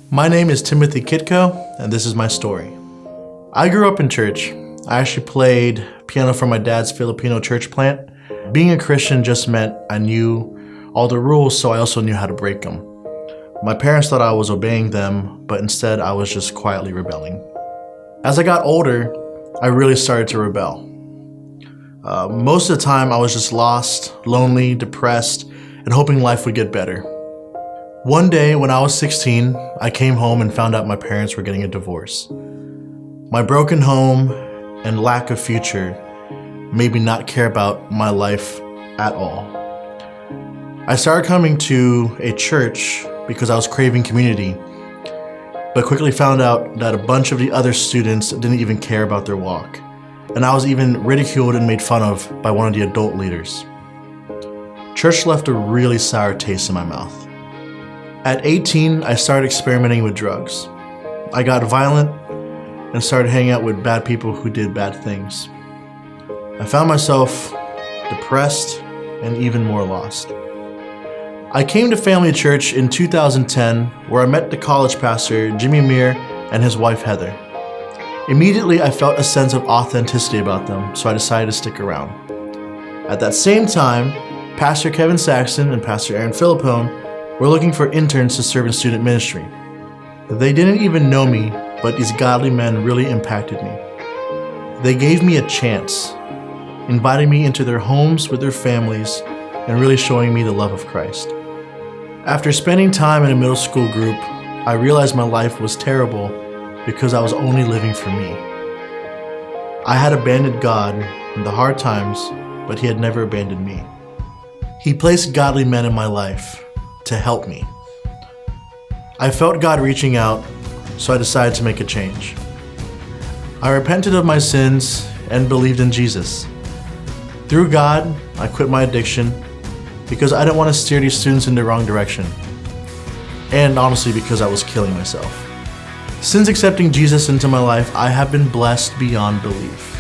My name is Timothy Kitko, and this is my story. I grew up in church. I actually played piano for my dad's Filipino church plant. Being a Christian just meant I knew all the rules, so I also knew how to break them. My parents thought I was obeying them, but instead I was just quietly rebelling. As I got older, I really started to rebel. Most of the time I was just lost, lonely, depressed, and hoping life would get better. One day when I was 16, I came home and found out my parents were getting a divorce. My broken home and lack of future made me not care about my life at all. I started coming to a church because I was craving community, but quickly found out that a bunch of the other students didn't even care about their walk, and I was even ridiculed and made fun of by one of the adult leaders. Church left a really sour taste in my mouth. At 18, I started experimenting with drugs. I got violent and started hanging out with bad people who did bad things. I found myself depressed and even more lost. I came to Family Church in 2010, where I met the college pastor, Jimmy Meir, and his wife, Heather. Immediately, I felt a sense of authenticity about them, so I decided to stick around. At that same time, Pastor Kevin Saxon and Pastor Aaron Philippone were looking for interns to serve in student ministry. They didn't even know me, but these godly men really impacted me. They gave me a chance, inviting me into their homes with their families and really showing me the love of Christ. After spending time in a middle school group, I realized my life was terrible because I was only living for me. I had abandoned God in the hard times, but He had never abandoned me. He placed godly men in my life to help me. I felt God reaching out, so I decided to make a change. I repented of my sins and believed in Jesus. Through God, I quit my addiction because I didn't want to steer these students in the wrong direction, and honestly because I was killing myself. Since accepting Jesus into my life, I have been blessed beyond belief.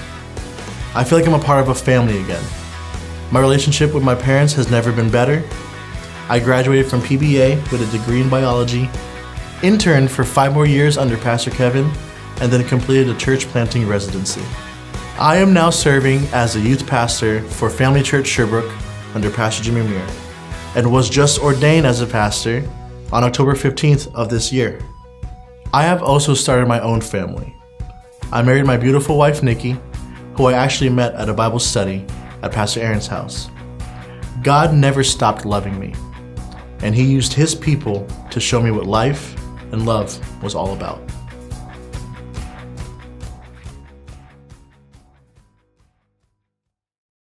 I feel like I'm a part of a family again. My relationship with my parents has never been better. I graduated from PBA with a degree in biology, interned for 5 more years under Pastor Kevin, and then completed a church planting residency. I am now serving as a youth pastor for Family Church Sherbrooke under Pastor Jimmy Meir, and was just ordained as a pastor on October 15th of this year. I have also started my own family. I married my beautiful wife, Nikki, who I actually met at a Bible study at Pastor Aaron's house. God never stopped loving me, and He used His people to show me what life and love was all about.